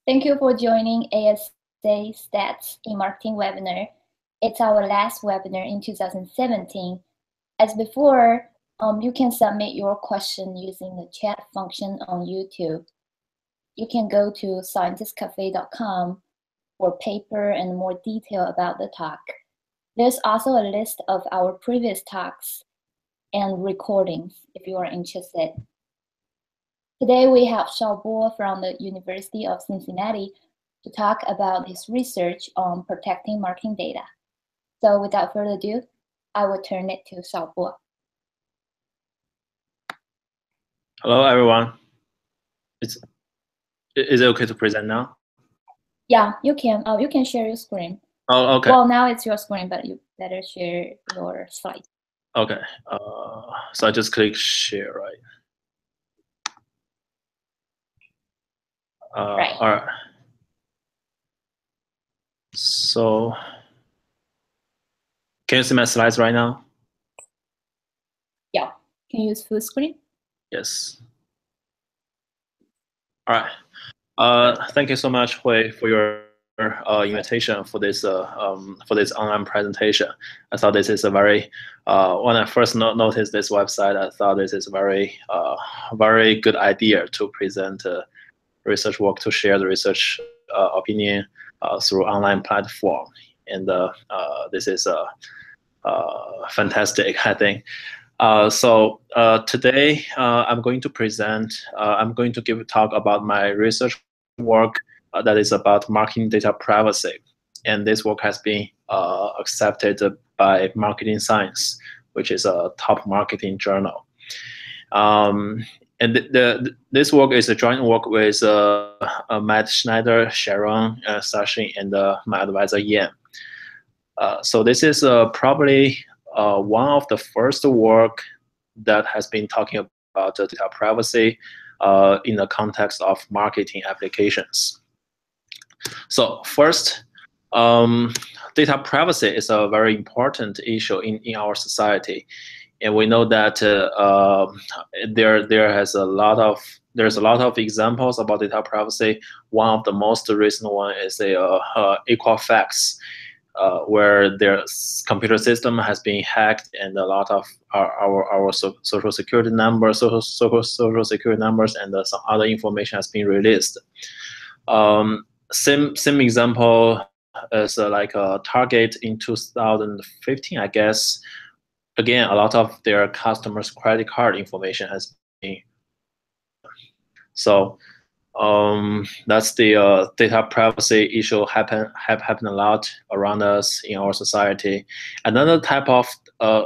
Thank you for joining ASA Stats in Marketing webinar. It's our last webinar in 2017. As before, you can submit your question using the chat function on YouTube. You can go to scientistcafe.com for paper and more detail about the talk. There's also a list of our previous talks and recordings if you are interested. Today we have Xiaobo from the University of Cincinnati to talk about his research on protecting marketing data. So without further ado, I will turn it to Xiaobo. Hello, everyone. Is it okay to present now? Yeah, you can. You can share your screen. Oh, okay. Well, now it's your screen, but you better share your slide. Okay. So I just click share, right? Right. All right. So can you see my slides right now? Yeah. Can you use full screen? Yes. All right. Thank you so much, Hui, for your invitation for this online presentation. I thought this is a very when I first noticed this website, I thought this is a very good idea to present research work, to share the research opinion through online platform, and this is fantastic, I think. So today I'm going to present. I'm going to give a talk about my research work that is about marketing data privacy, and this work has been accepted by Marketing Science, which is a top marketing journal. And this work is a joint work with Matt Schneider, Sharon Sachin, and my advisor Yan. So this is probably one of the first work that has been talking about data privacy in the context of marketing applications. So first, data privacy is a very important issue in our society, and we know that there's a lot of examples about data privacy. One of the most recent one is Equifax. Where their computer system has been hacked, and a lot of our social security numbers, social security numbers, and some other information has been released. Same example is like Target in 2015, I guess. Again, a lot of their customers' credit card information has been. So that's the data privacy issue happen a lot around us in our society. Another type of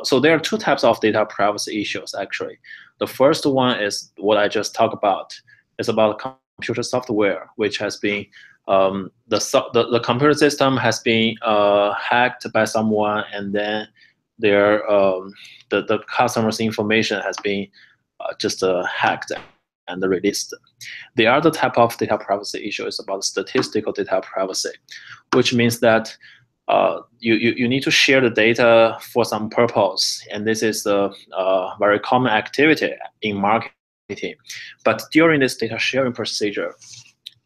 so there are two types of data privacy issues actually. The first one is what I just talked about. It's about computer software, which has been the computer system has been hacked by someone, and then the customer's information has been just hacked and released. The other type of data privacy issue is about statistical data privacy, which means that you need to share the data for some purpose, and this is a very common activity in marketing. But during this data sharing procedure,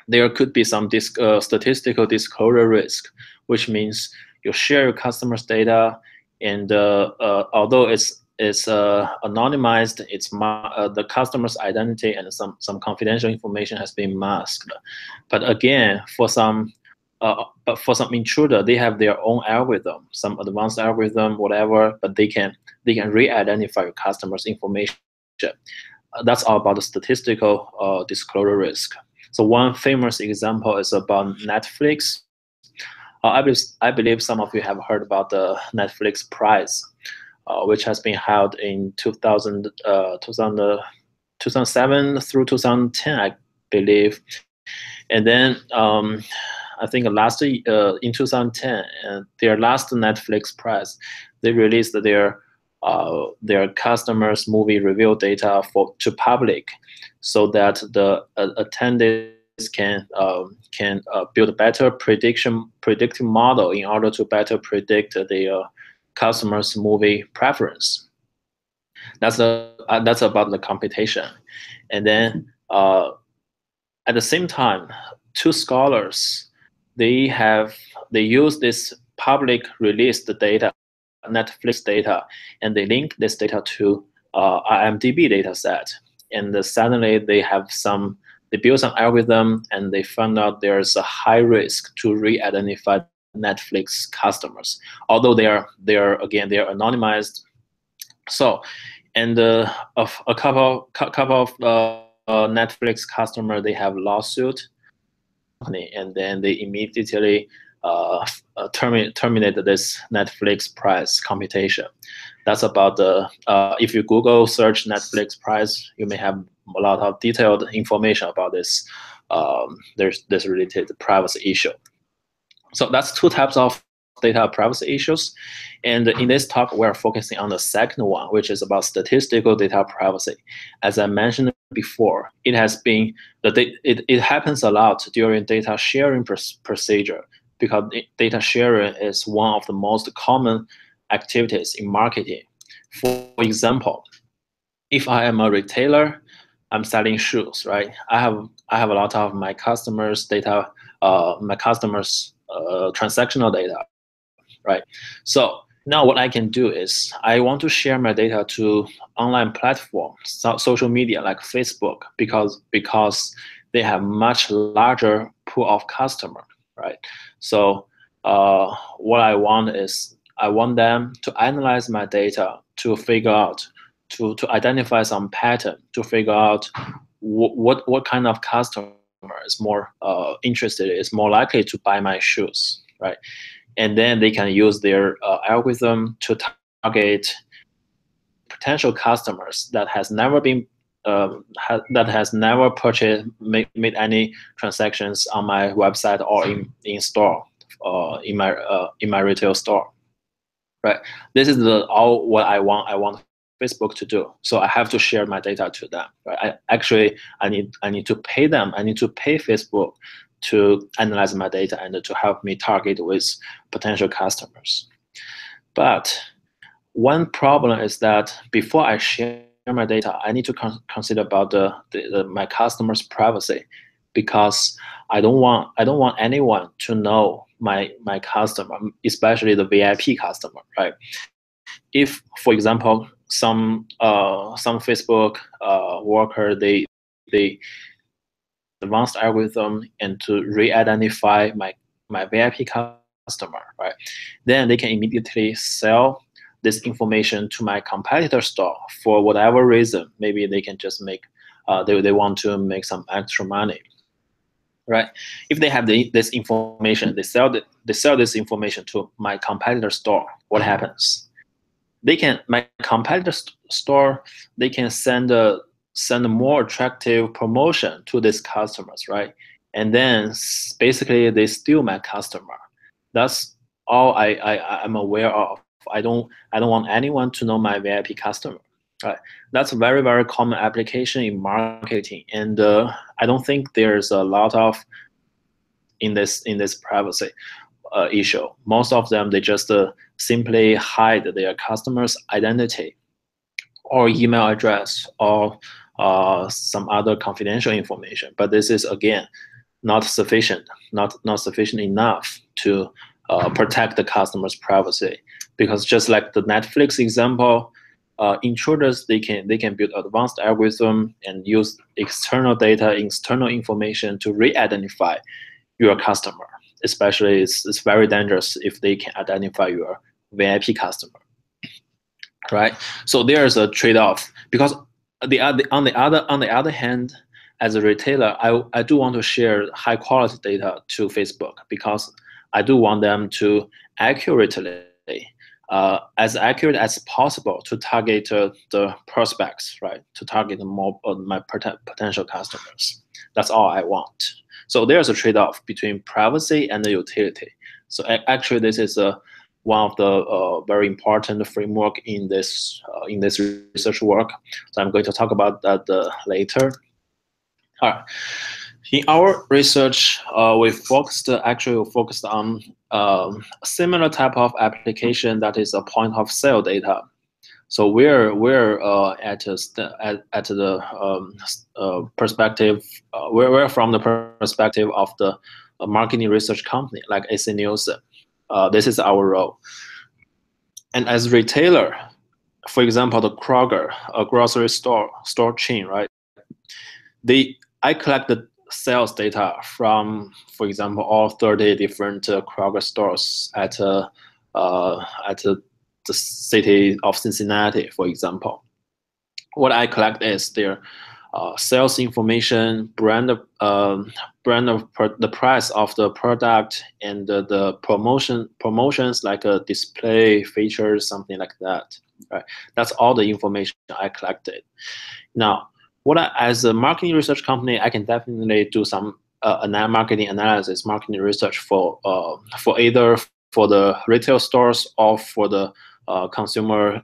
there could be some statistical disclosure risk, which means you share your customers' data, and although it's anonymized, the customer's identity and some confidential information has been masked. But again, for some intruder, they have their own algorithm, some advanced algorithm, whatever, but they can re-identify your customer's information. That's all about the statistical disclosure risk. So one famous example is about Netflix. I believe some of you have heard about the Netflix prize, which has been held in 2007 through 2010, I believe. And then I think last in 2010, their last Netflix prize, they released their customers' movie review data to public, so that the attendees can build a better predictive model in order to better predict the customers' movie preference. That's about the computation. And then at the same time, two scholars, they use this public released data, Netflix data, and they link this data to IMDb data set. And suddenly they build some algorithm, and they found out there's a high risk to re-identify Netflix customers, although they are anonymized. So, and a couple of Netflix customer, they have lawsuit, and then they immediately terminate this Netflix price computation. That's about the if you Google search Netflix price, you may have a lot of detailed information about this. There's this related privacy issue. So that's two types of data privacy issues. And in this talk, we're focusing on the second one, which is about statistical data privacy. As I mentioned before, it happens a lot during data sharing procedure, because data sharing is one of the most common activities in marketing. For example, if I am a retailer, I'm selling shoes, right? I have a lot of my customers' data, transactional data, right? So now what I can do is I want to share my data to online platforms, social media like Facebook, because they have much larger pool of customer, right? So what I want is I want them to analyze my data to figure out, to identify some pattern, to figure out what kind of customer is more interested, is more likely to buy my shoes, right? And then they can use their algorithm to target potential customers that has never been made any transactions on my website or in store, in my retail store, right? This is all what I want Facebook to do. So I have to share my data to them, right? I need to pay them. I need to pay Facebook to analyze my data and to help me target with potential customers. But one problem is that before I share my data, I need to consider about my customers' privacy, because I don't want anyone to know my customer, especially the VIP customer, right? If, for example, some Facebook worker, they advanced algorithm and to re-identify my VIP customer, right? Then they can immediately sell this information to my competitor store for whatever reason. Maybe they can just make, they want to make some extra money, right? If they have this information, they sell this information to my competitor store. What happens? My competitor store, they can send a more attractive promotion to these customers, right? And then basically they steal my customer. That's all I'm aware of. I don't want anyone to know my VIP customer, right? That's a very, very common application in marketing, and I don't think there's a lot of in this privacy issue. Most of them, they just simply hide their customer's identity or email address or some other confidential information. But this is, again, not sufficient enough to protect the customer's privacy, because just like the Netflix example, intruders, they can build advanced algorithm and use external data, external information to re-identify your customer. Especially, it's very dangerous if they can identify your VIP customer, right? So there's a trade-off, because on the other hand, as a retailer, I do want to share high quality data to Facebook, because I do want them to accurately, as accurate as possible, to target the prospects, right? To target more my potential customers. That's all I want. So there's a trade-off between privacy and the utility. So actually, this is one of the very important framework in this research work. So I'm going to talk about that later. All right. In our research, we focused on a similar type of application, that is a point of sale data. So we're at the perspective. We're from the perspective of the marketing research company like AC Nielsen. This is our role. And as retailer, for example, the Kroger, a grocery store chain, right? I collect the sales data from, for example, all 30 different Kroger stores at the city of Cincinnati, for example. What I collect is their sales information, the price of the product, and the promotions like a display features, something like that. Right, that's all the information I collected. Now, as a marketing research company, I can definitely do some marketing analysis, marketing research for either for the retail stores or for the consumer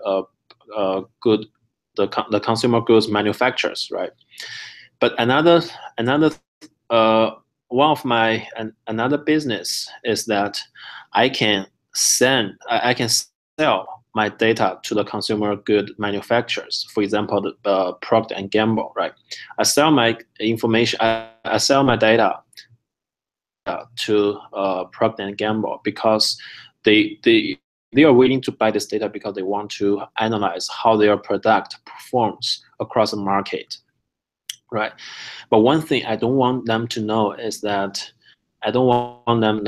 the consumer goods manufacturers, right? But another another business is that I can sell my data to the consumer good manufacturers. For example, the Procter and Gamble, right? I sell my information. I sell my data to Procter and Gamble because they are willing to buy this data because they want to analyze how their product performs across the market, right? But one thing I don't want them to know is that I don't want them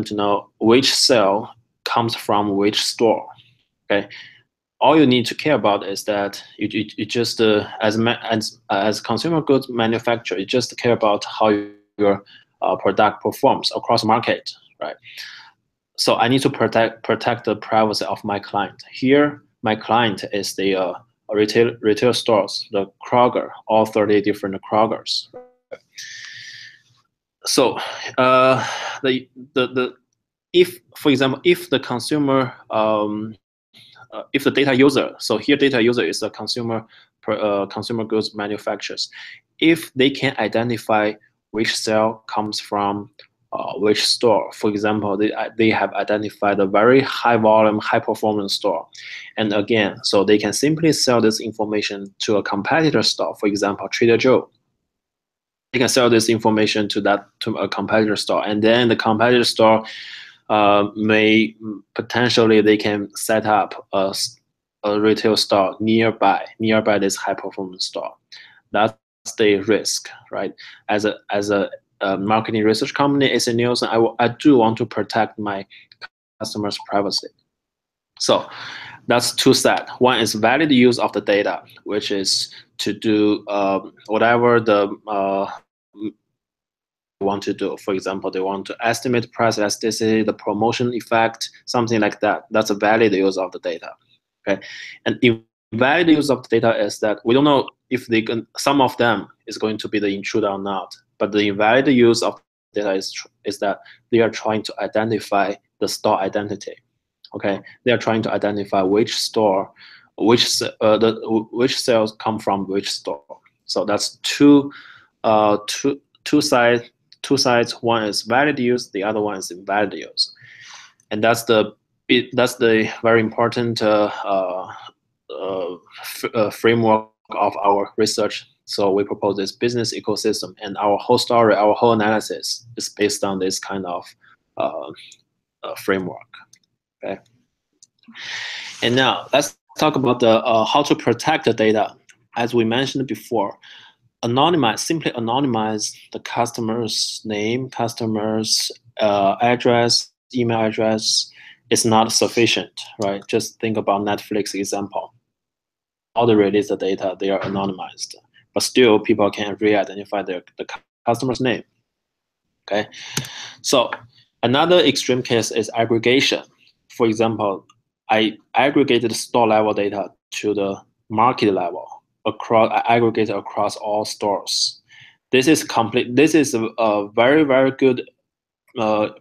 to know which sale comes from which store. Okay, all you need to care about is that you just as consumer goods manufacturer, you just care about how your product performs across market, right? So I need to protect the privacy of my client. Here, my client is the retail stores, the Kroger, all 30 different Krogers. Right? So if, for example, if the consumer if the data user, so here data user is the consumer goods manufacturers, if they can identify which sale comes from which store, for example, they have identified a very high volume, high performance store, and again, so they can simply sell this information to a competitor store, for example, Trader Joe. They can sell this information to a competitor store, and then the competitor store may potentially they can set up a retail store nearby this high performance store. That's the risk, right? As a marketing research company, AC Nielsen, I do want to protect my customers' privacy. So that's two sides. One is valid use of the data, which is to do whatever the want to do. For example, they want to estimate price elasticity, the promotion effect, something like that. That's a valid use of the data. Okay, and invalid use of the data is that we don't know if some of them is going to be the intruder or not. But the invalid use of data is that they are trying to identify the store identity. Okay, they are trying to identify which store, which sales come from which store. So that's two sides. One is valid use, the other one is invalid use, and that's the very important framework of our research. So we propose this business ecosystem, and our whole story, our whole analysis is based on this kind of framework. Okay, and now let's talk about the how to protect the data. As we mentioned before, simply anonymize the customer's name, customer's address, email address is not sufficient, right? Just think about Netflix example. All the release the data, they are anonymized, but still people can re-identify the customer's name. Okay, so another extreme case is aggregation. For example, I aggregated store level data to the market level. Aggregated across all stores. This is a very, very good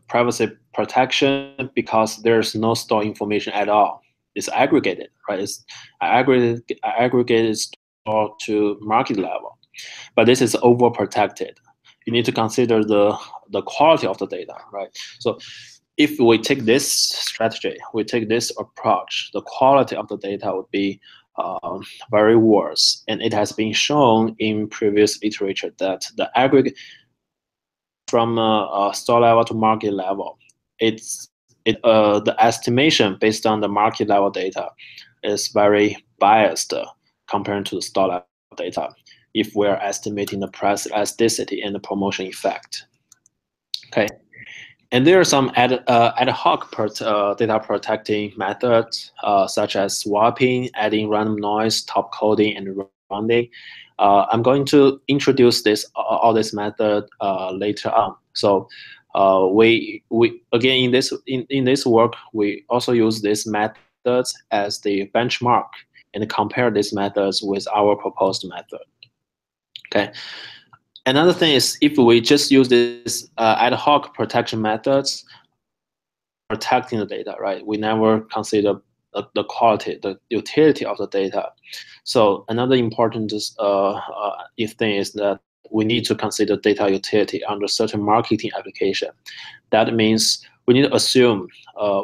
privacy protection because there's no store information at all. It's aggregated, right? It's aggregated store to market level, but this is overprotected. You need to consider the quality of the data, right? So if we take this strategy, we take this approach, the quality of the data would be very worse. And it has been shown in previous literature that the aggregate from store level to market level, the estimation based on the market level data is very biased compared to the store level data if we're estimating the price elasticity and the promotion effect. Okay. And there are some ad hoc data protecting methods, such as swapping, adding random noise, top coding, and rounding. I'm going to introduce all this method later on. So we again in this work we also use these methods as the benchmark and compare these methods with our proposed method. Okay. Another thing is if we just use this ad hoc protection methods protecting the data, right? We never consider the quality, the utility of the data. So another important thing is that we need to consider data utility under certain marketing application. That means we need to assume,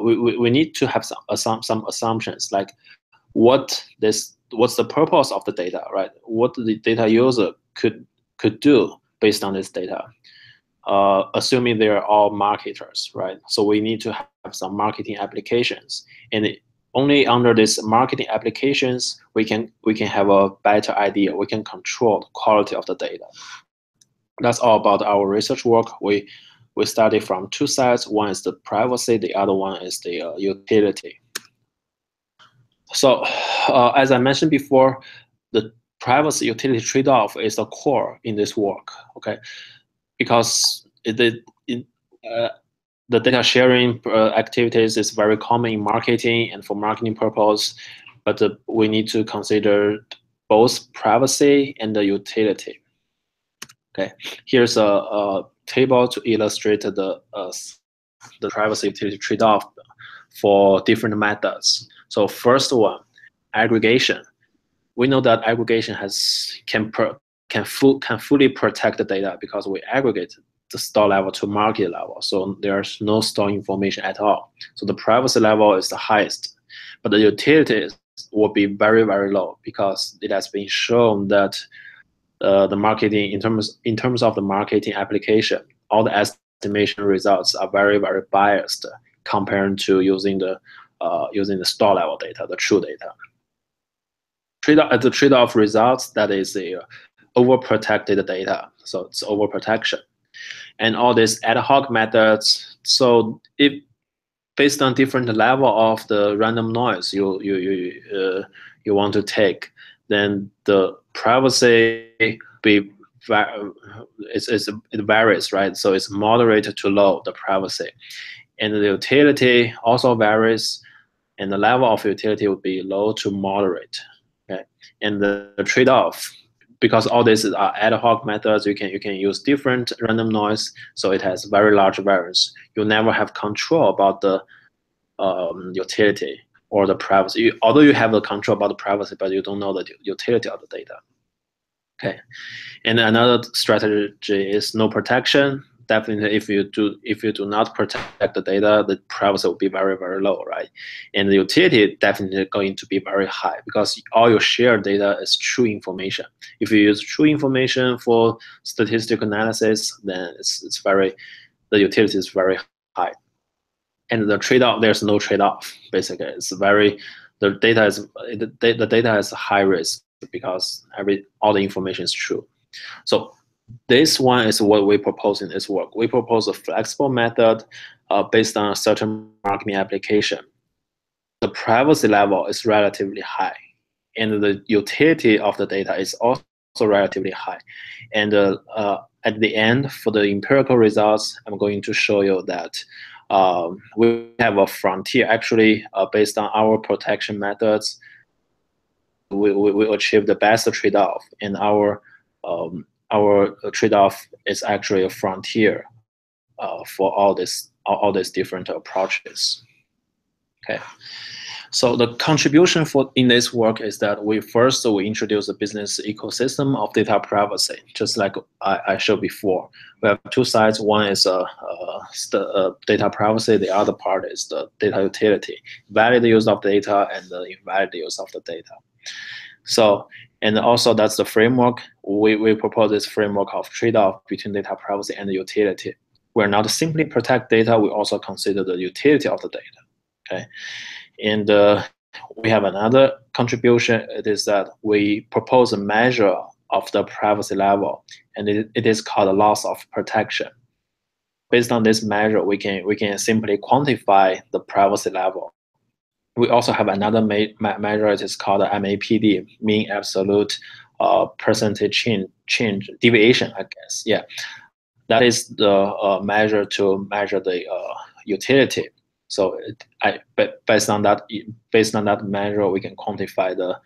we need to have some assumptions like what's the purpose of the data, right? What the data user could do based on this data. Assuming they're all marketers, right? So we need to have some marketing applications, and only under these marketing applications we can have a better idea. We can control the quality of the data. That's all about our research work. We study from two sides. One is the privacy, the other one is the utility. So as I mentioned before, the privacy utility trade-off is the core in this work. Okay. Because the data sharing activities is very common in marketing and for marketing purpose, but we need to consider both privacy and the utility. Okay, here's a table to illustrate the privacy utility trade-off for different methods. So first one, aggregation. We know that aggregation can fully protect the data because we aggregate the store level to market level. So there's no store information at all. So the privacy level is the highest, but the utility will be very, very low because it has been shown that the marketing, in terms of the marketing application, all the estimation results are very, very biased compared to using the store level data, the true data. The trade-off results, that is the overprotected data, so it's overprotection, and all these ad hoc methods. So if based on different level of the random noise you want to take, then the privacy it varies, right? So it's moderate to low, the privacy, and the utility also varies, and the level of utility would be low to moderate. Okay, and the trade-off, because all these are ad hoc methods, you can use different random noise, so it has very large variance. You never have control about the utility or the privacy. Although you have the control about the privacy, but you don't know the utility of the data. Okay, and another strategy is no protection. Definitely, if you do not protect the data, the privacy will be very, very low, right? And the utility definitely going to be very high because all your shared data is true information. If you use true information for statistical analysis, then the utility is very high. And the trade-off, there's no trade-off. Basically, the data is high risk because all the information is true. So this one is what we propose in this work. We propose a flexible method based on a certain marketing application. The privacy level is relatively high, and the utility of the data is also relatively high. And at the end, for the empirical results, I'm going to show you that we have a frontier. Actually, based on our protection methods, we achieve the best trade-off, and our trade-off is actually a frontier for all these different approaches. Okay, So the contribution in this work is that we introduce a business ecosystem of data privacy, just like I showed before. We have two sides. One is data privacy. The other part is the data utility, valid use of data and the invalid use of the data. So, and also that's the framework. We propose this framework of trade-off between data privacy and the utility. We're not simply protect data, we also consider the utility of the data. Okay. And we have another contribution. It is that we propose a measure of the privacy level, and it is called a loss of protection. Based on this measure, we can simply quantify the privacy level. We also have another measure. It is called MAPD, mean absolute percentage change deviation, I guess. Yeah, that is the measure to measure the utility. So based on that measure, we can quantify the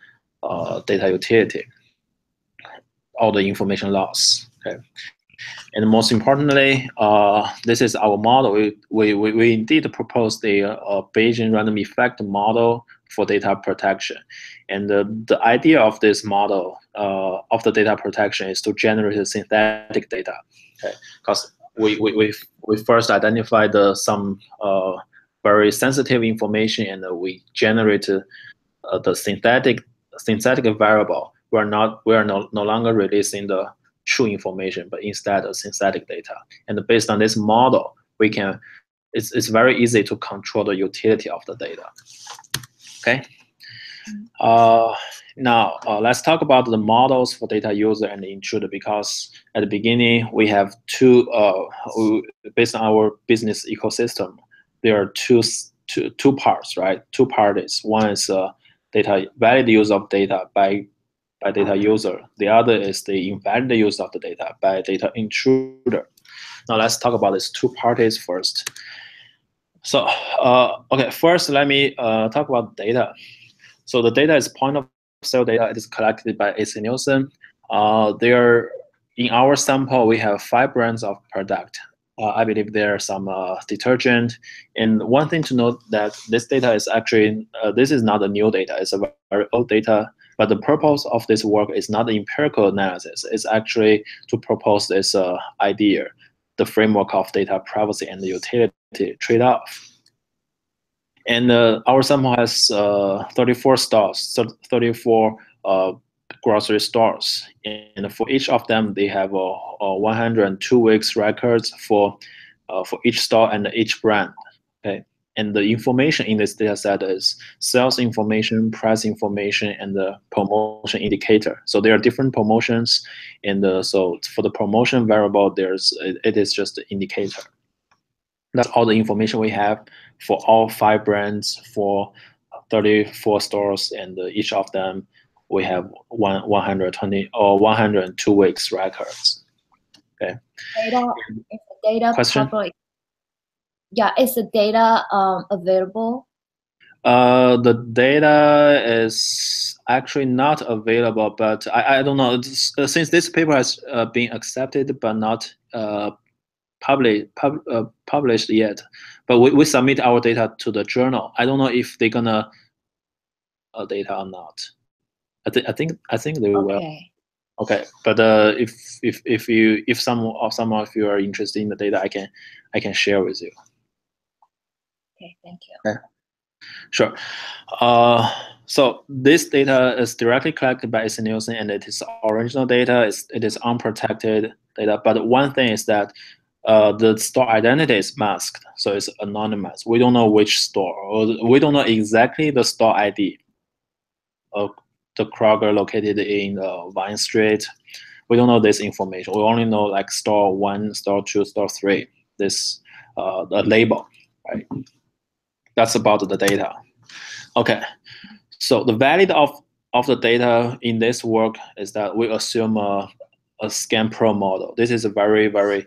data utility, all the information loss. Okay. And most importantly, this is our model. We indeed proposed the Bayesian random effect model for data protection. And the idea of this model of the data protection is to generate synthetic data. Okay, because we first identified some very sensitive information, and we generate the synthetic variable. We are no longer releasing the true information, but instead of synthetic data. And based on this model, it's very easy to control the utility of the data. Okay. Now let's talk about the models for data user and the intruder, because at the beginning we have two based on our business ecosystem, there are two parts, right? Two parties. One is data valid use of data by data user. The other is the invalid use of the data by data intruder. Now let's talk about these two parties first. So okay, first let me talk about data. So the data is point of sale data. It is collected by AC Nielsen. There, in our sample, we have 5 brands of product. I believe there are some detergent. And one thing to note that this data is actually, this is not a new data. It's a very old data. But the purpose of this work is not the empirical analysis. It's actually to propose this idea, the framework of data privacy and the utility trade-off. And our sample has 34 stores, 34 grocery stores. And for each of them, they have 102 weeks records for each store and each brand. Okay. And the information in this data set is sales information, price information, and the promotion indicator. So there are different promotions, and so for the promotion variable, it is just the indicator. That's all the information we have for all 5 brands for 34 stores, and each of them we have 120 or 102 weeks records. Okay. Data question? public. Yeah, is the data available? The data is actually not available, but I don't know. Since this paper has been accepted but not published yet, but we submit our data to the journal. I don't know if they're gonna data or not. I think they will. Okay. Okay, but if some of you are interested in the data, I can share with you. Okay, thank you. Okay. Sure. So this data is directly collected by AC Nielsen, and it is original data. It is unprotected data. But one thing is that the store identity is masked, so it's anonymous. We don't know which store, or we don't know exactly the store ID of the Kroger located in Vine Street. We don't know this information. We only know like store 1, store 2, store 3. This the label, right? That's about the data. Okay, so the value of the data in this work is that we assume a scan pro model. This is a very, very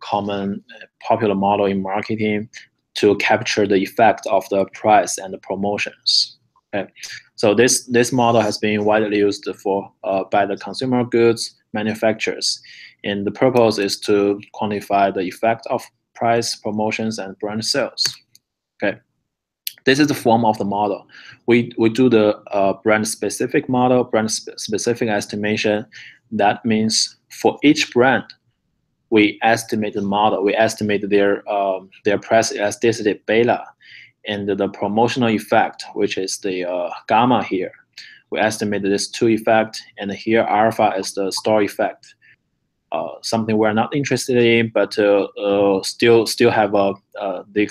common, popular model in marketing to capture the effect of the price and the promotions. Okay, so this model has been widely used for by the consumer goods manufacturers, and the purpose is to quantify the effect of price, promotions, and brand sales. Okay, This is the form of the model. We do the brand-specific model, brand-specific estimation. That means for each brand, we estimate the model. We estimate their price elasticity beta, and the promotional effect, which is the gamma here. We estimate this two effect, and here alpha is the store effect. Something we're not interested in, but still have a they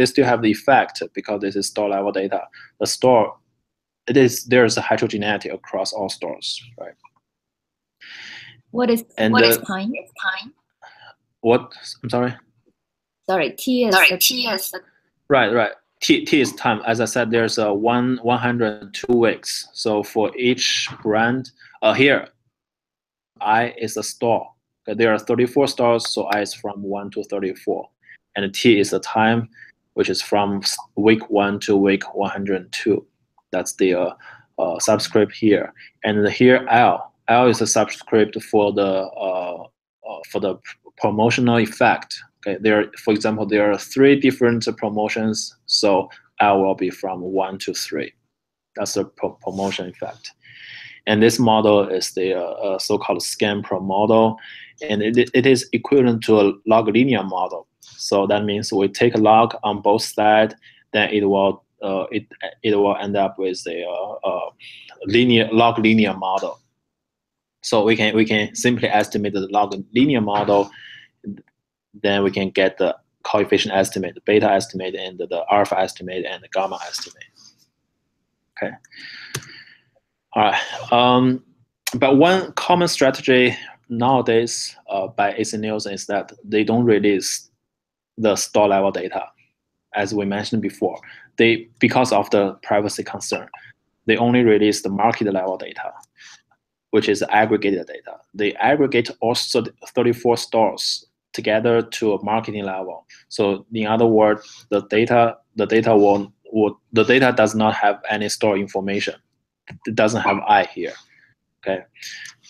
still have the effect because this is store level data. The store, there's a heterogeneity across all stores, right? What is time? What? I'm sorry. Sorry, T is Right. T is time. As I said, there's a 102 weeks. So for each brand, here, I is a store. Okay, there are 34 stores, so I is from 1 to 34. And T is the time, which is from week 1 to week 102. That's the subscript here. And here L is a subscript for the promotional effect. Okay, for example, there are 3 different promotions, so L will be from 1 to 3. That's the promotion effect. And this model is the so-called scan pro model, and it is equivalent to a log linear model. So that means we take a log on both sides, then it will end up with a log linear model. So we can simply estimate the log linear model, then we can get the coefficient estimate, the beta estimate, and the alpha estimate, and the gamma estimate. Okay. All right. But one common strategy nowadays by AC Nielsen is that they don't release the store level data, as we mentioned before. Because of the privacy concern, they only release the market level data, which is aggregated data. They aggregate all 34 stores together to a marketing level. So in other words, the data does not have any store information. It doesn't have I here, okay,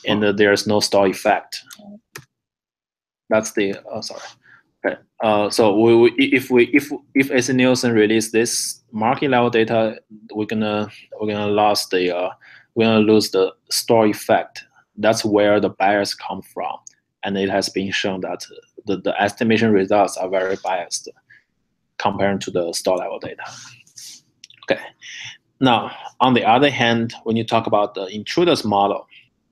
and there's no store effect. That's the sorry. Okay, so if AC Nielsen release this market level data, we're gonna lose the store effect. That's where the bias come from, and it has been shown that the estimation results are very biased compared to the store level data. Okay. Now, on the other hand, when you talk about the intruders model,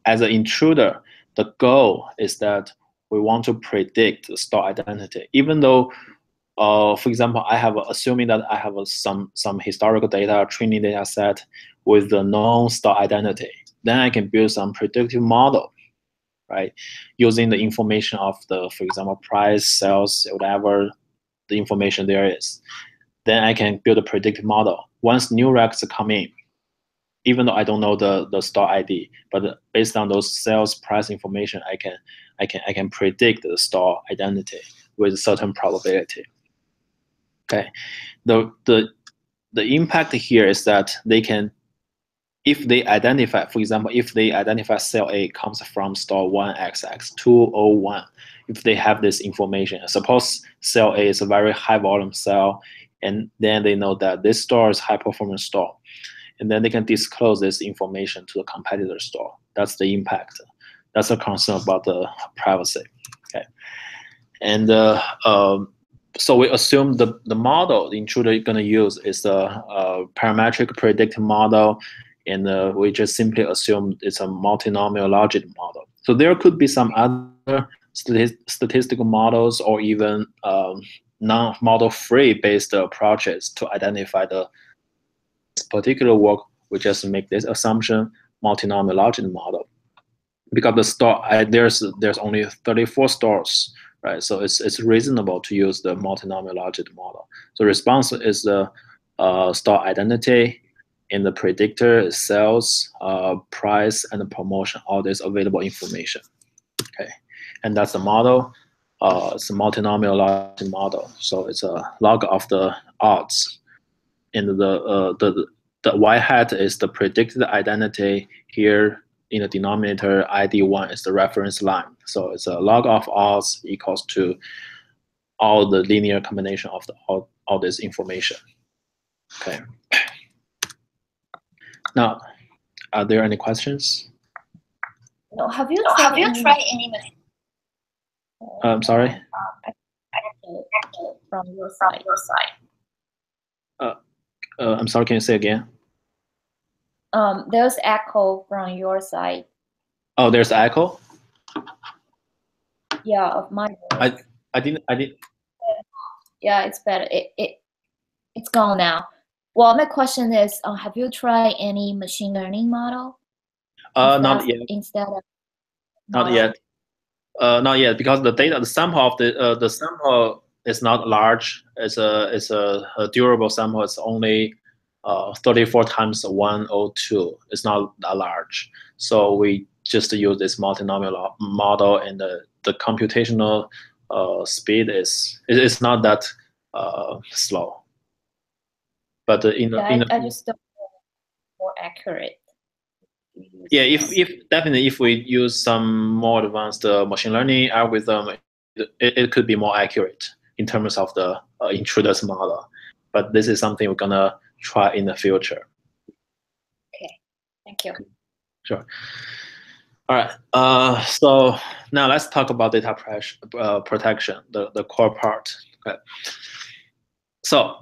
as an intruder, the goal is that we want to predict the store identity. Even though, for example, assuming that I have some historical data, training data set with the known store identity, then I can build some predictive model, right? Using the information of for example, price, sales, whatever the information there is. Then I can build a predictive model. Once new recs come in, even though I don't know the store ID, but based on those sales price information, I can predict the store identity with a certain probability. Okay, the impact here is that they can, if they identify, for example, if they identify cell A comes from store 1XX201, if they have this information, suppose cell A is a very high volume cell, and then they know that this store is high performance store, and then they can disclose this information to the competitor store. That's the impact. That's a concern about the privacy. Okay, and so we assume the model the intruder is going to use is the parametric predictive model, and we just simply assume it's a multinomial logic model. So there could be some other statistical models or even non-model free based approaches to identify the particular work. We just make this assumption, multinomial logic model, because the store there's only 34 stores, right? So it's reasonable to use the multinomial logic model. So response is the store identity, and the predictor is sales, price, and the promotion, all this available information. Okay, and that's the model. It's a multinomial logic model, so it's a log of the odds, and the y hat is the predicted identity. Here in the denominator, ID1 is the reference line, so it's a log of odds equals to all the linear combination of all this information. Okay. Now, are there any questions? No. Have you tried any? I'm sorry. From your side. I'm sorry. Can you say again? There's echo from your side. Oh, there's echo. Yeah, of my voice. I didn't. Yeah, it's better. It's gone now. Well, my question is, have you tried any machine learning model? Not yet. Instead of Not yet. Not yet, because the data, the sample of the sample is not large. It's a durable sample. It's only 34 times 102. It's not that large. So we just use this multinomial model, and the computational speed is not that slow. But I just don't know more accurate. Yeah, if definitely if we use some more advanced machine learning algorithm, it could be more accurate in terms of the intruders model. But this is something we're gonna try in the future. Okay, thank you. Sure. All right. So now let's talk about data protection, the core part. Okay. So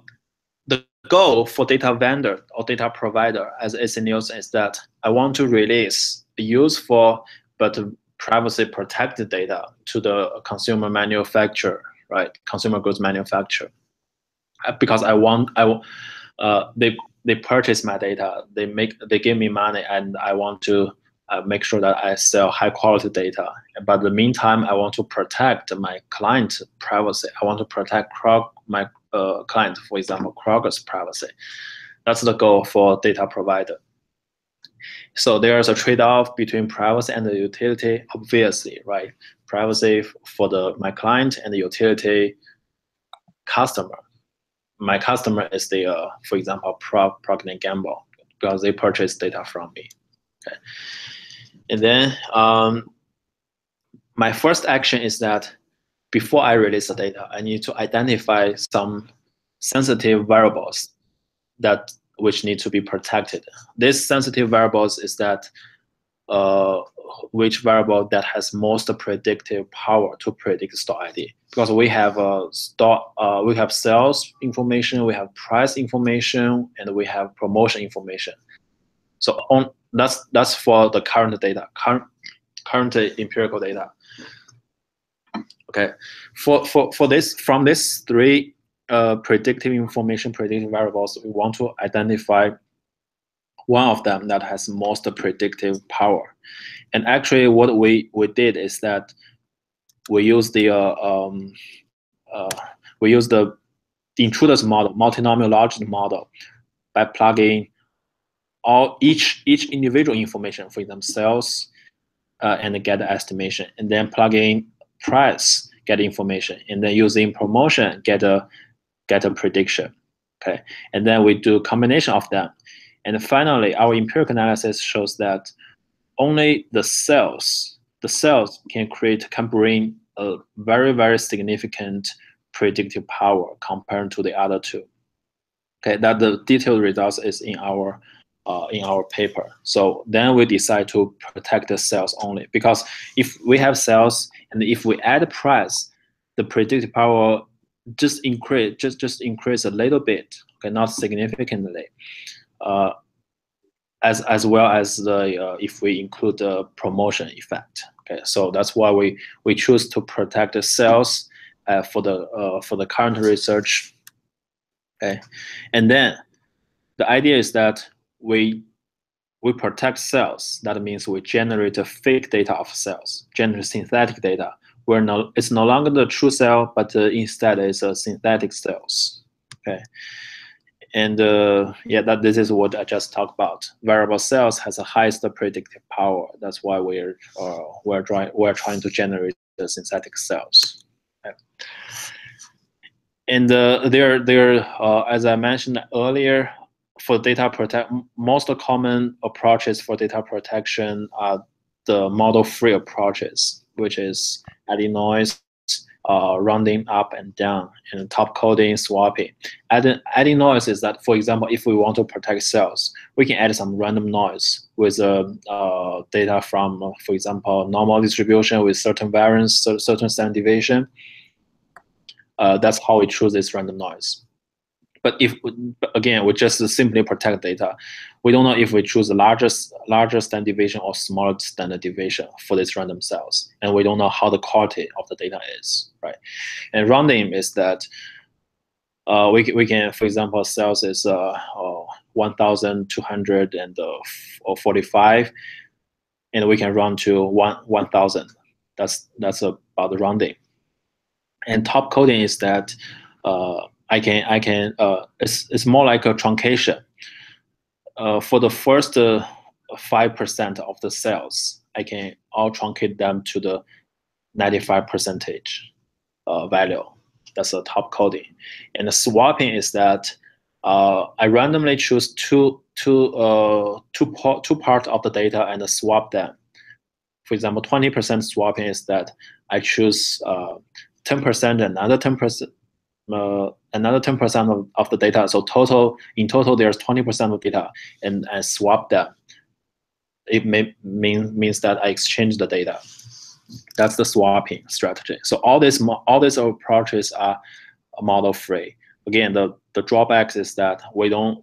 the goal for data vendor or data provider as SNUs is that I want to release useful but privacy protected data to the consumer manufacturer, right? Consumer goods manufacturer, because they purchase my data, they give me money, and I want to make sure that I sell high quality data. But in the meantime, I want to protect my client privacy. I want to protect my client, for example, Kroger's privacy. That's the goal for data provider. So there's a trade-off between privacy and the utility, obviously, right? Privacy for my client and the utility customer. My customer is the, for example, Procter & Gamble, because they purchase data from me. Okay. And then my first action is that before I release the data, I need to identify some sensitive variables which need to be protected. These sensitive variables is that which variable that has most predictive power to predict store ID, because we have we have sales information, we have price information, and we have promotion information. So that's for the current data, current empirical data. Okay, for this, from these three predictive variables, we want to identify one of them that has most predictive power. And actually, what we did is that we use the intruders model, multinomial logic model, by plugging each individual information, for example, sales, and get the estimation, and then plugging price, get information, and then using promotion, get a prediction. Okay, and then we do a combination of them. And finally, our empirical analysis shows that only the sales can bring a very, very significant predictive power compared to the other two. Okay, that the detailed results is in our paper. So then we decide to protect the sales only, because if we have sales and if we add price, the predictive power just increase a little bit. Okay, not significantly. As well as the if we include the promotion effect. Okay, so that's why we choose to protect the sales for the current research. Okay, and then the idea is that we protect sales. That means we generate a fake data of sales, generate synthetic data. It's no longer the true sale, but instead it's a synthetic sales. Okay. And this is what I just talked about. Variable sales has the highest predictive power. That's why we're trying to generate the synthetic sales. Okay. And as I mentioned earlier, for most common approaches for data protection are the model-free approaches, which is adding noise, rounding up and down, and top coding, swapping. Adding noise is that, for example, if we want to protect cells, we can add some random noise with data from, for example, normal distribution with certain variance, certain standard deviation. That's how we choose this random noise. But again, we just simply protect data. We don't know if we choose the larger standard deviation or smaller standard deviation for these random cells, and we don't know how the quality of the data is, right? And rounding is that we can, for example, cells is 1,245, and we can round to 1,000. That's about the rounding. And top coding is that it's more like a truncation. For the first 5% of the cells, I can all truncate them to the 95% value. That's a top coding. And the swapping is that I randomly choose two parts of the data and swap them. For example, 20% swapping is that I choose 10% another 10%. Another 10% of the data. So in total, there's 20% of data, and I swap them. It means that I exchange the data. That's the swapping strategy. So all these approaches are model free. Again, the drawback is that we don't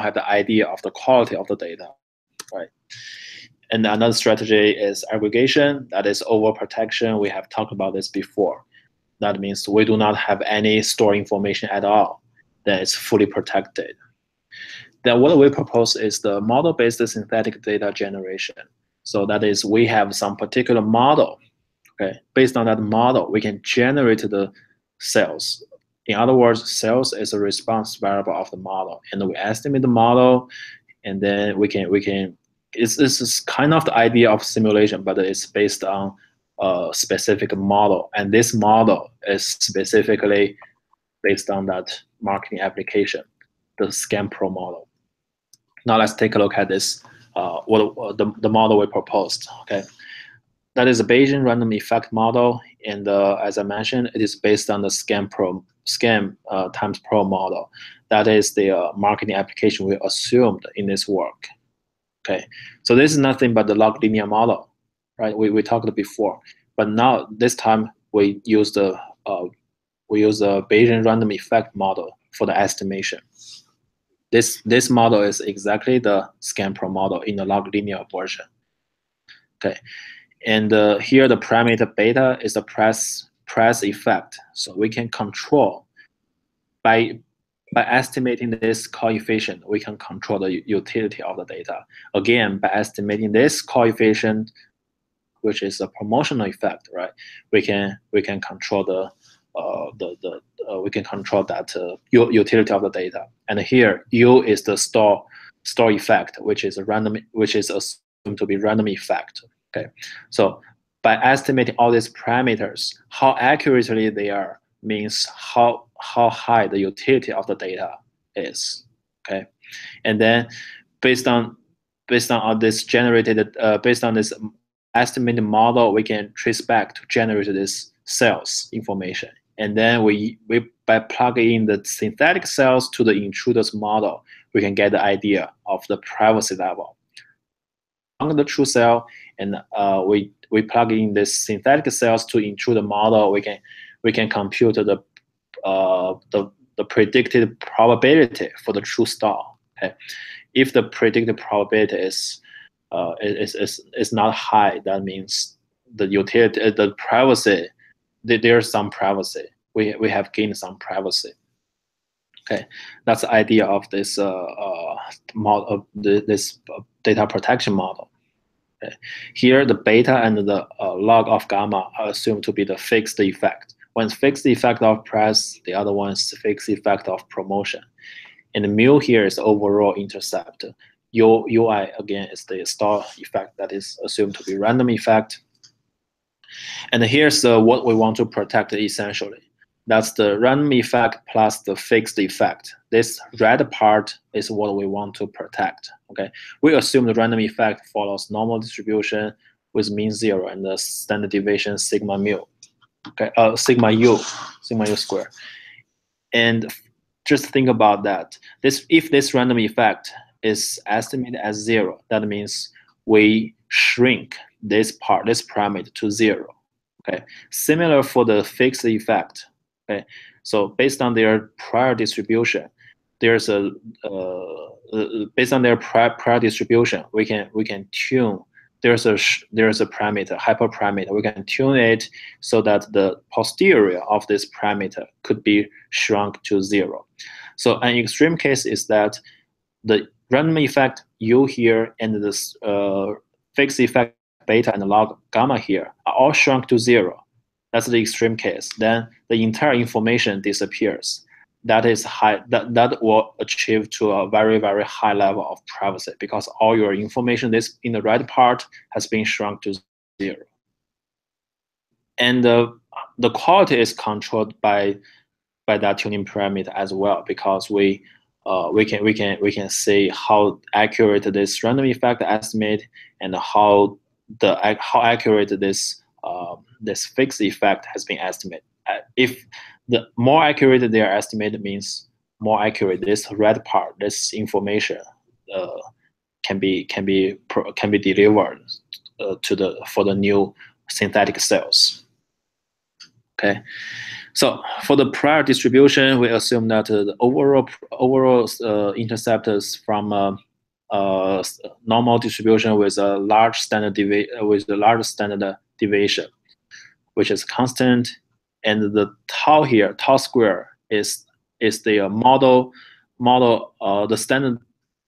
have the idea of the quality of the data, right? And another strategy is aggregation. That is overprotection. We have talked about this before. That means we do not have any store information at all. Then it's fully protected. Then what we propose is the model-based synthetic data generation. So that is, we have some particular model. Okay, based on that model, we can generate the cells. In other words, cells is a response variable of the model, and we estimate the model, and then we can. This is kind of the idea of simulation, but it's based on a specific model, and this model is specifically based on that marketing application, the SCAMPRO model. Now let's take a look at this, the model we proposed. Okay, that is a Bayesian random effect model, and as I mentioned, it is based on the SCAM times pro model. That is the marketing application we assumed in this work. Okay, so this is nothing but the log linear model, right? We talked before, but now this time we use the Bayesian random effect model for the estimation. This model is exactly the SCAMPRO model in the log linear version. Okay, and here the parameter beta is the press effect, so we can control by estimating this coefficient, we can control the utility of the data. Again, by estimating this coefficient, which is a promotional effect, right? We can control utility of the data. And here, U is the store effect, which is assumed to be random effect. Okay, so by estimating all these parameters, how accurately they are means how high the utility of the data is. Okay, and then based on this generated based on this estimated model, we can trace back to generate this cells information, and then we by plugging in the synthetic cells to the intruders model, we can get the idea of the privacy level on the true cell, and we plug in this synthetic cells to intruder model. We can compute the predicted probability for the true star. Okay, if the predicted probability is not high, that means the utility, the privacy, there's some privacy. We have gained some privacy. Okay, that's the idea of this model, this data protection model. Okay. Here, the beta and the log of gamma are assumed to be the fixed effect. One is fixed effect of press, the other one is fixed effect of promotion. And the mu here is the overall intercept. UI again is the star effect that is assumed to be random effect. And here's what we want to protect essentially. That's the random effect plus the fixed effect. This red part is what we want to protect. Okay, we assume the random effect follows normal distribution with mean 0 and the standard deviation sigma mu. Okay, sigma u square. And just think about that. If this random effect is estimated as 0, that means we shrink this parameter to 0. Okay, similar for the fixed effect. Okay, so based on their prior distribution, there's a based on their prior distribution, we can tune. There's a parameter, hyperparameter. We can tune it so that the posterior of this parameter could be shrunk to 0. So an extreme case is that the random effect u here and this fixed effect beta and log gamma here are all shrunk to 0. That's the extreme case. Then the entire information disappears. That is high. That will achieve to a very, very high level of privacy because all your information this in the right part has been shrunk to 0. And the quality is controlled by that tuning parameter as well, because we can see how accurate this random effect estimate and how accurate this this fixed effect has been estimated. If the more accurate they are estimated means more accurate this red part, this information can be delivered for the new synthetic cells. Okay. So for the prior distribution, we assume that the overall interceptors from normal distribution with a large standard deviation, which is constant, and the tau here, tau square, is the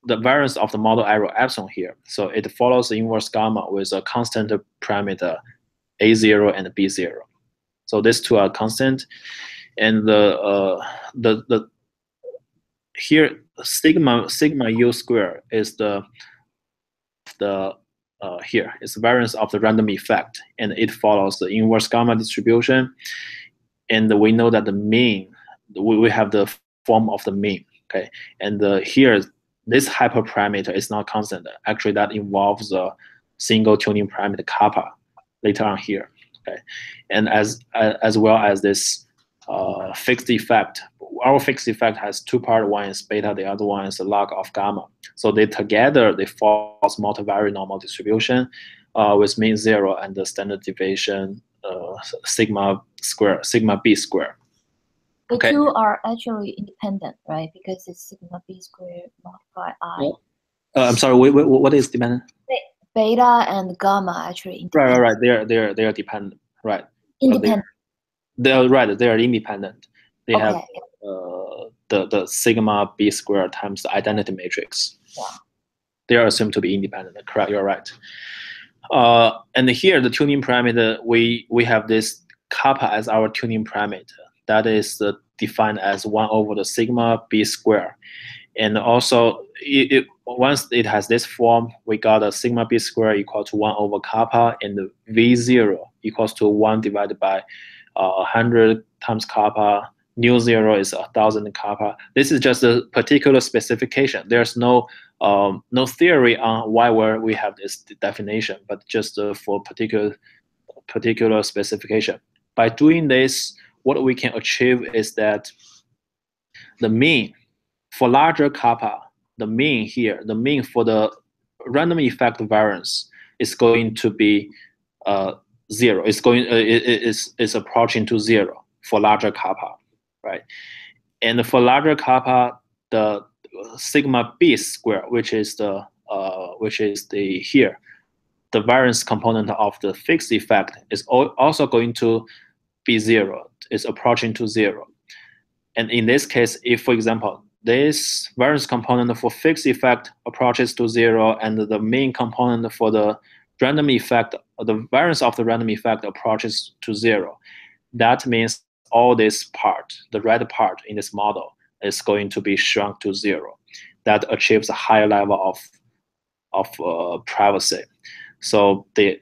the variance of the model error epsilon here. So it follows the inverse gamma with a constant parameter a0 and b0. So these two are constant, and the here sigma u square is here is the variance of the random effect, and it follows the inverse gamma distribution. And we know that the mean, we have the form of the mean. Okay, and here this hyperparameter is not constant. Actually, that involves a single tuning parameter kappa later on here. Okay, and as well as this fixed effect. Our fixed effect has two parts. One is beta, the other one is the log of gamma. So they force multivariate normal distribution with mean 0 and the standard deviation sigma b square. The two are actually independent, right? Because it's sigma b squared multiplied I. I'm sorry. What is dependent? Beta and gamma actually independent. Right. They are dependent. Right. Independent. They are right. They are independent. They Okay. have the sigma b squared times the identity matrix. Yeah. They are assumed to be independent. Correct. You're right. And here the tuning parameter, we have this kappa as our tuning parameter. That is defined as 1 over the sigma b square. And also, once it has this form, we got a sigma b square equal to 1 over kappa, and the v0 equals to 1 divided by 100 times kappa. Nu 0 is 1,000 kappa. This is just a particular specification. There's no theory on why we have this definition, but just for particular specification. By doing this, what we can achieve is that the mean for larger kappa, the mean for the random effect variance is going to be 0. It's approaching to 0 for larger kappa, right? And for larger kappa, the sigma b square, which is the here, the variance component of the fixed effect is also going to be 0. It's approaching to 0. And in this case, if, for example, this variance component for fixed effect approaches to 0, and the main component for the random effect, the variance of the random effect approaches to 0, that means all this part, the red part in this model, is going to be shrunk to 0. That achieves a higher level of privacy. So the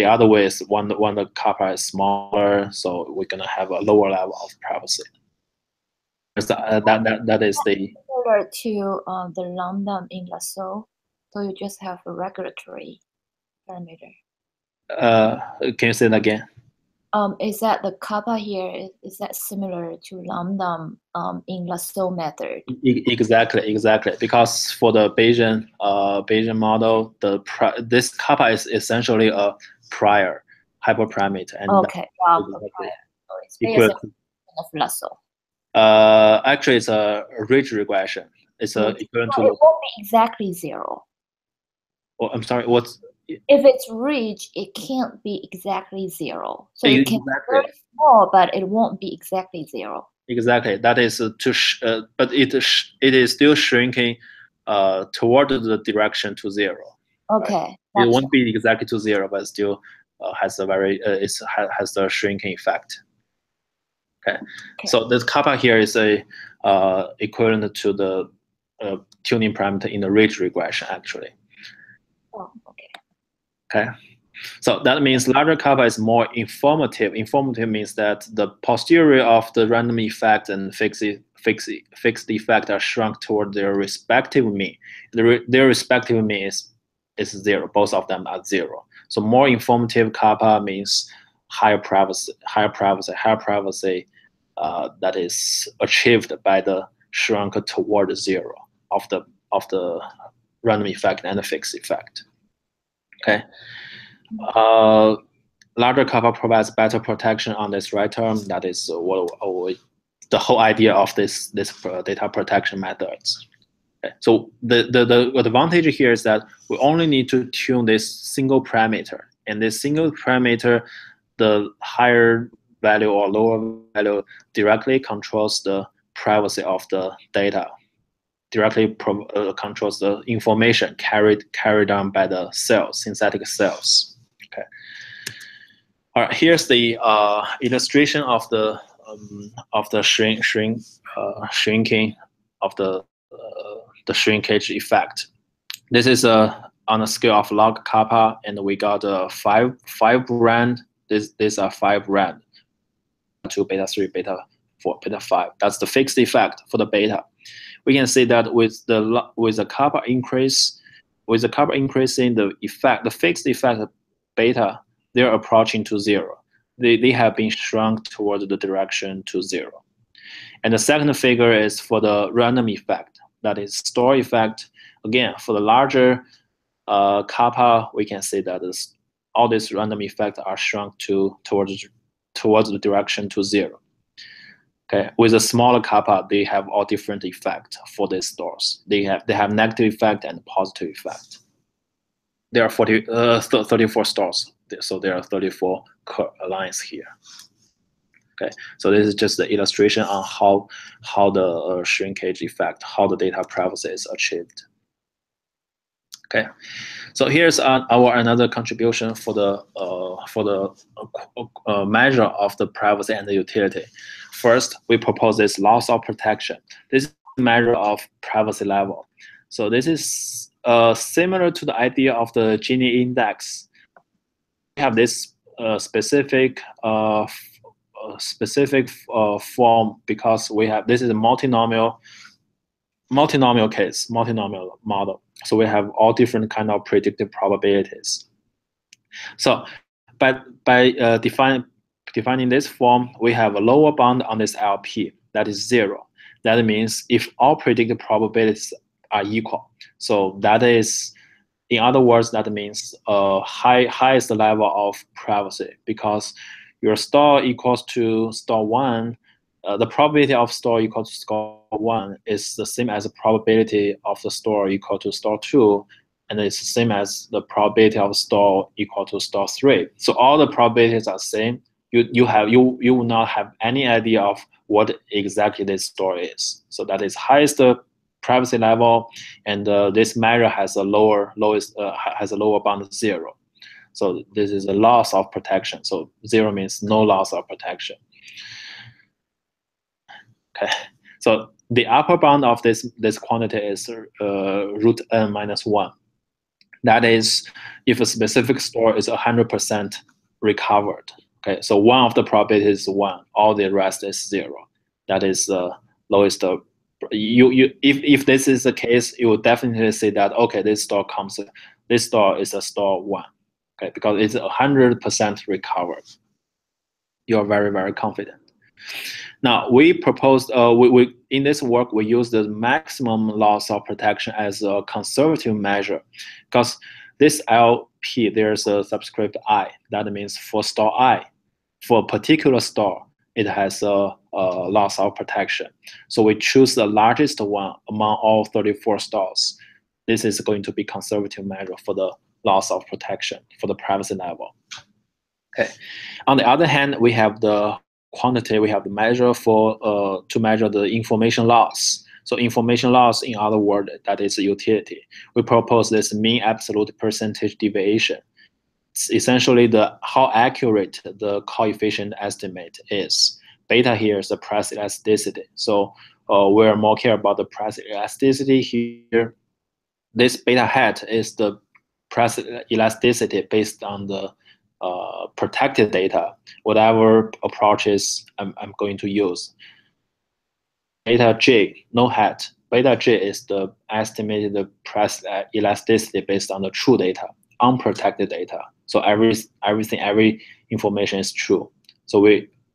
other way is when the kappa is smaller, so we're gonna have a lower level of privacy. That is the similar to the lambda in Lasso. So you just have a regulatory parameter. Can you say that again? Is that the kappa here? Is that similar to lambda in lasso method? Exactly. Because for the Bayesian model, this kappa is essentially a prior hyperparameter, and Okay, exactly so it's equal basically of lasso. actually it's a ridge regression. It's equivalent to it won't be exactly 0. Oh, I'm sorry. What's If it's ridge, it can't be exactly 0. So it can be exactly? very small, but it won't be exactly 0. Exactly. That is but it is still shrinking toward the direction to 0. Okay, Right? gotcha. It won't be exactly to 0, but still has a very has a shrinking effect. Okay. So this kappa here is a equivalent to the tuning parameter in the ridge regression actually. Oh, okay. Okay. So that means larger kappa is more informative. Informative means that the posterior of the random effect and fixed effect are shrunk toward their respective mean. Their respective mean is 0. Both of them are 0. So more informative kappa means higher privacy that is achieved by the shrunk toward 0 of the random effect and the fixed effect. Okay. Larger kappa provides better protection on this right term. That is the whole idea of this data protection methods. Okay. So the advantage here is that we only need to tune this single parameter, and this single parameter, the higher value or lower value, directly controls the privacy of the data, directly controls the information carried on by the cells, synthetic cells. Okay. All right, here's the illustration of the shrinking of the shrinkage effect. This is on a scale of log kappa, and we got five rand. These are 5 rand, 2, beta 3, beta 4, beta 5. That's the fixed effect for the beta. We can see that with the kappa increase, increasing the effect, the fixed effect of beta, they're approaching to 0. They have been shrunk toward the direction to 0. And the second figure is for the random effect, that is store effect. Again, for the larger kappa, we can see that all these random effects are shrunk towards the direction to 0. Okay, with a smaller kappa, they have all different effects for these stores. They have negative effect and positive effect. There are 34 stores, so there are 34 lines here. Okay, so this is just the illustration on how the shrinkage effect, how the data privacy is achieved. Okay, so here's our another contribution for the measure of the privacy and the utility. First, we propose this loss of protection. This is a measure of privacy level. So this is similar to the idea of the Gini index. We have this specific form because we have this is a multinomial case, multinomial model. So we have all different kind of predictive probabilities. So by defining this form, we have a lower bound on this LP, that is 0. That means if all predicted probabilities are equal. So that is, in other words, that means highest level of privacy, because your store equals to store 1, the probability of store equal to store 1 is the same as the probability of the store equal to store 2, and it's the same as the probability of store equal to store 3. So all the probabilities are same. You will not have any idea of what exactly this store is. So that is highest privacy level, and this measure has a lower bound of 0. So this is a loss of protection. So 0 means no loss of protection. Okay, so the upper bound of this quantity is root n minus 1. That is, if a specific store is 100% recovered. Okay, so one of the probabilities is 1, all the rest is 0. That is the lowest. If this is the case, you will definitely say that okay, this store is a store 1. Okay, because it's 100% recovered. you're very, very confident. Now, we proposed, we in this work, we use the maximum loss of protection as a conservative measure, because this LP, there's a subscript I. That means for store I, for a particular store, it has a loss of protection. So we choose the largest one among all 34 stores. This is going to be conservative measure for the loss of protection for the privacy level. Okay. On the other hand, we have the quantity, we have the measure for to measure the information loss. So information loss, in other words, that is utility. We propose this mean absolute percentage deviation. It's essentially how accurate the coefficient estimate is. Beta here is the price elasticity. So we're more care about the price elasticity here. This beta hat is the price elasticity based on the protected data, whatever approaches I'm going to use. Beta J, no hat. Beta J is the estimated price elasticity based on the true data, unprotected data. So every information is true. So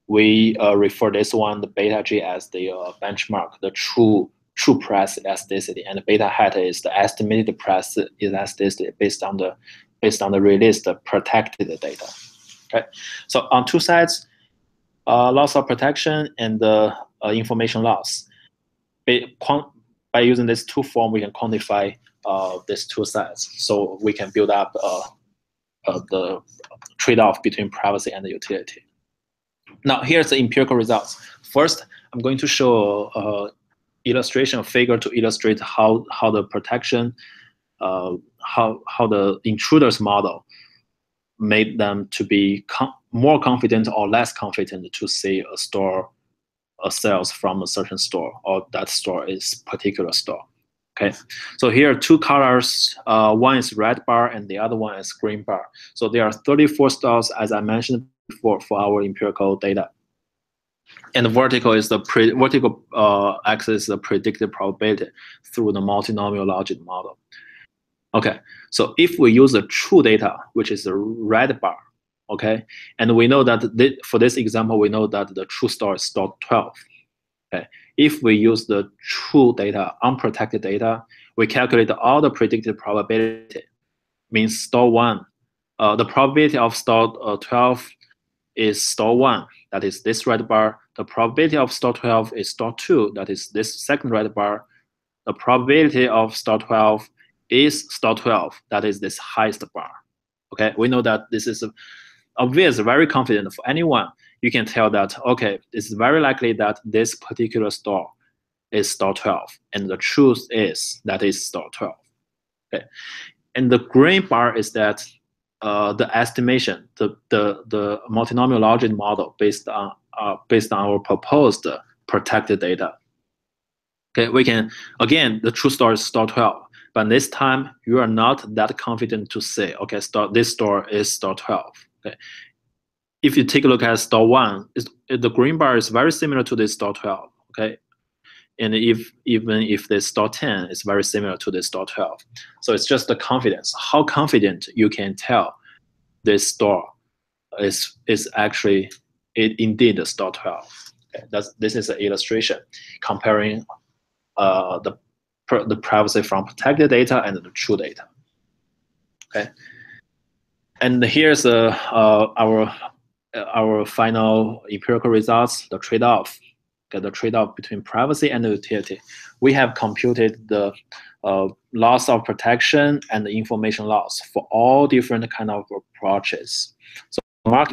we refer this one, the beta J, as the benchmark, the true price elasticity, and the beta hat is the estimated price elasticity based on the released protected data. Okay, so on two sides, loss of protection and the information loss. By using this two form, we can quantify these two sides, so we can build up the trade-off between privacy and the utility. Now, here's the empirical results. First, I'm going to show illustration figure to illustrate how the protection, how the intruders model made them to be more confident or less confident to say a store sales from a certain store, or that store is particular store. Okay, so here are two colors. One is red bar and the other one is green bar. So there are 34 stores, as I mentioned before, for our empirical data. And the vertical is the vertical axis is the predicted probability through the multinomial logic model. Okay, so if we use the true data, which is the red bar, okay, and we know that for this example, we know that the true store is store 12. Okay, if we use the true data, unprotected data, we calculate all the predicted probability. Means store 1, the probability of store 12 is store 1, that is this red bar. The probability of store 12 is store 2, that is this second red bar. The probability of store 12 is store 12, that is this highest bar. Okay, we know that this is obvious, very confident for anyone. You can tell that, okay, it's very likely that this particular store is store 12, and the truth is that is store 12. Okay, and the green bar is that the estimation, the multinomial logic model based on our proposed protected data. Okay, we can, again, the true store is store 12, but this time you are not that confident to say, okay, this store is store 12. Okay, if you take a look at store 1, the green bar is very similar to this store 12. Okay, and even if this store 10 is very similar to this store 12. So it's just the confidence, how confident you can tell this store is actually indeed the store 12. Okay, this is an illustration comparing the privacy from protected data and the true data. Okay, and here's our final empirical results, the trade-off. Okay, the trade-off between privacy and utility. We have computed the loss of protection and the information loss for all different kind of approaches. So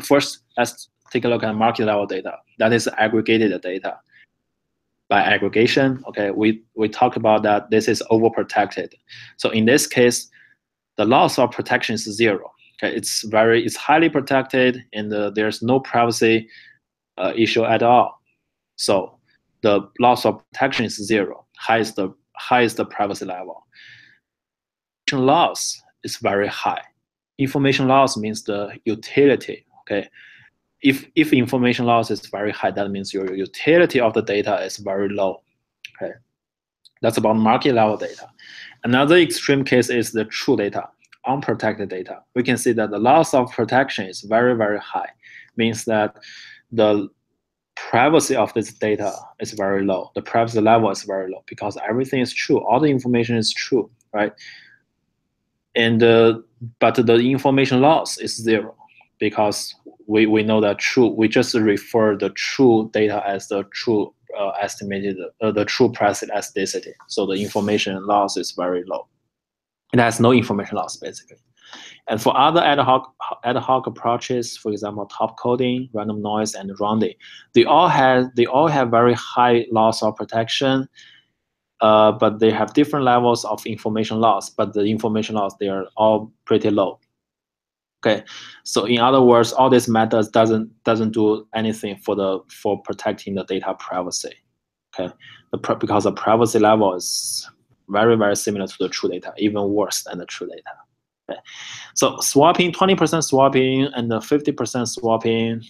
first, let's take a look at market level data. That is aggregated data. By aggregation, okay, we talked about that this is overprotected. So in this case, the loss of protection is 0. Okay, it's highly protected, and there's no privacy issue at all. So the loss of protection is 0, highest privacy level. Information loss is very high. Information loss means the utility. Okay, if information loss is very high, that means your utility of the data is very low. Okay, that's about market level data. Another extreme case is the true data, unprotected data. We can see that the loss of protection is very, very high. Means that the privacy of this data is very low. The privacy level is very low because everything is true. All the information is true, right? And but the information loss is 0 because we know that true. We just refer the true data as the true estimated the true price elasticity. So the information loss is very low. It has no information loss basically. And for other ad hoc approaches, for example, top coding, random noise, and rounding, they all have very high loss of protection, but they have different levels of information loss. But the information loss, they are all pretty low. Okay, so in other words, all these methods doesn't do anything for protecting the data privacy. Okay, because the privacy level is very similar to the true data, even worse than the true data. Okay. So swapping, 20% swapping and 50% swapping,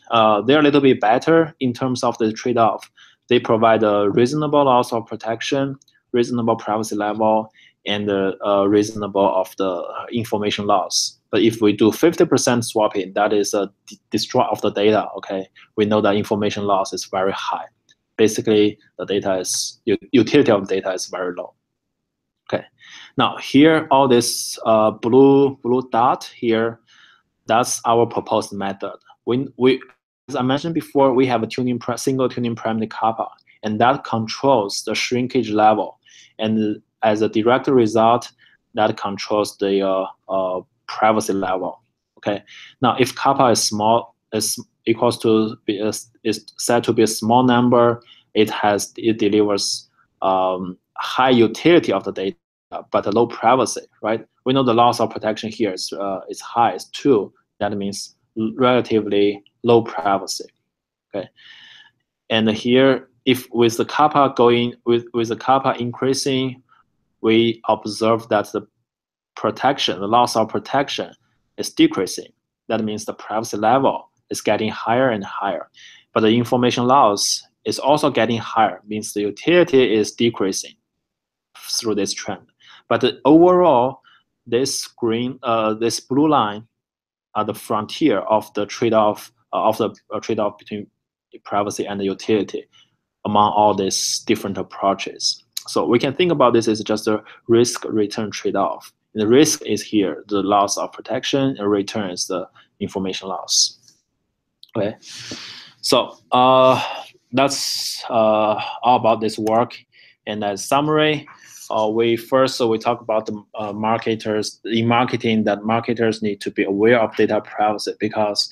they're a little bit better in terms of the trade-off. They provide a reasonable loss of protection, reasonable privacy level, and reasonable of the information loss. But if we do 50% swapping, that is a destroy of the data. Okay, we know that information loss is very high. Basically, the data is utility of data is very low. Okay, now here all this blue dot here, that's our proposed method. We as I mentioned before, we have a single tuning parameter kappa, and that controls the shrinkage level, and as a direct result, that controls the privacy level. Okay, now if kappa is small, is equals to is said to be a small number, it delivers high utility of the data, but a low privacy, right? We know the loss of protection here is high, it's 2. That means relatively low privacy. Okay, and here, if with the kappa going with the kappa increasing, we observe that the protection, the loss of protection, is decreasing. That means the privacy level is getting higher and higher, but the information loss is also getting higher. Means the utility is decreasing through this trend. But overall, this this blue line are the frontier of the trade-off between privacy and the utility among all these different approaches. So we can think about this as just a risk-return trade-off. The risk is here, the loss of protection, and return is the information loss. Okay, so that's all about this work. And as summary, we talk about the marketers in marketing, that marketers need to be aware of data privacy because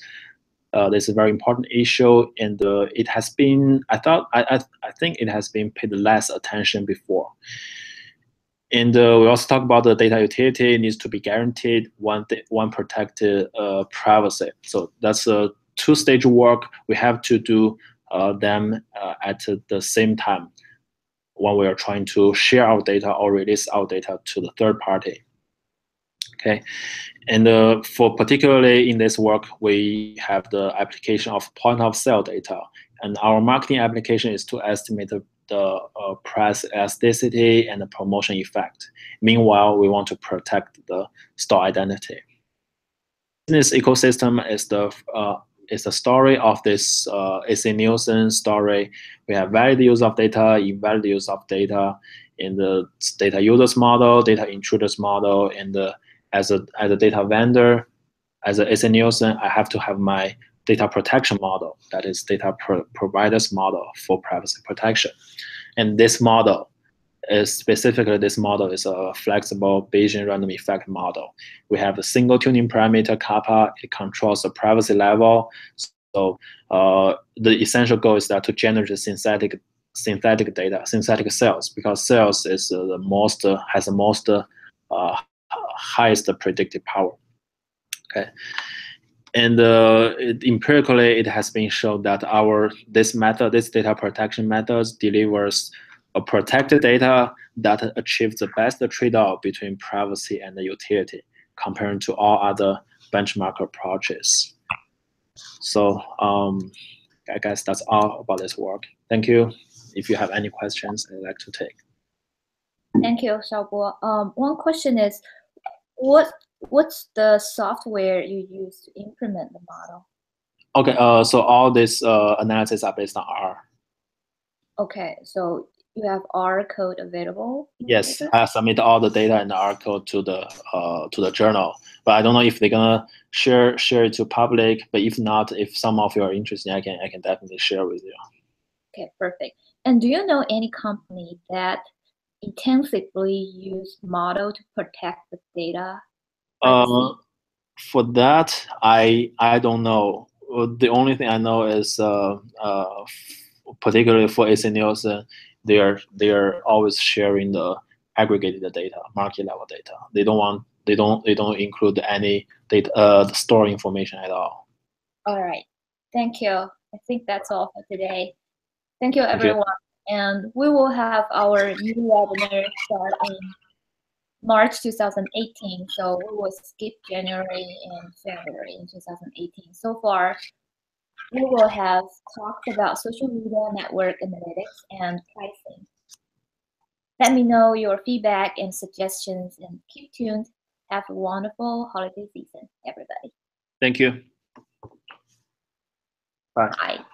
this is a very important issue, and it has been I think it has been paid less attention before. And we also talk about the data utility needs to be guaranteed one protected privacy. So that's a 2-stage work. We have to do them at the same time when we are trying to share our data or release our data to the third party. Okay, and for particularly in this work, we have the application of point of sale data, and our marketing application is to estimate the price elasticity and the promotion effect. Meanwhile, we want to protect the store identity. Business ecosystem is the story of this AC Nielsen story. We have valid use of data, invalid use of data, in the data users model, data intruders model, and as a data vendor, as a AC Nielsen, I have to have my data protection model, that is data providers model for privacy protection. And this model is a flexible Bayesian random effect model. We have a single tuning parameter kappa. It controls the privacy level. So the essential goal is that to generate synthetic data, synthetic cells, because cells is has the most highest predictive power. Okay. And empirically, it has been shown that this data protection methods delivers a protected data that achieves the best trade-off between privacy and the utility compared to all other benchmark approaches. So I guess that's all about this work. Thank you. If you have any questions, I'd like to take. Thank you, Xiaobo. One question is, what's the software you use to implement the model? Okay, so all this analysis are based on R. Okay, so you have R code available? Yes, I submit all the data in the R code to the journal, but I don't know if they're gonna share it to public. But if not, if some of you are interested, I can definitely share with you. Okay, perfect. And do you know any company that intensively use model to protect the data privacy? For that, I don't know. The only thing I know is particularly for AC Nielsen, they are always sharing the aggregated data, market level data. They don't include any data store information at all. All right. Thank you. I think that's all for today. Thank you, Thank you. everyone. And we will have our new webinar start in March 2018. So we will skip January and February in 2018. So far, we will have talked about social media, network analytics, and pricing. Let me know your feedback and suggestions, and keep tuned. Have a wonderful holiday season, everybody. Thank you. Bye. Bye.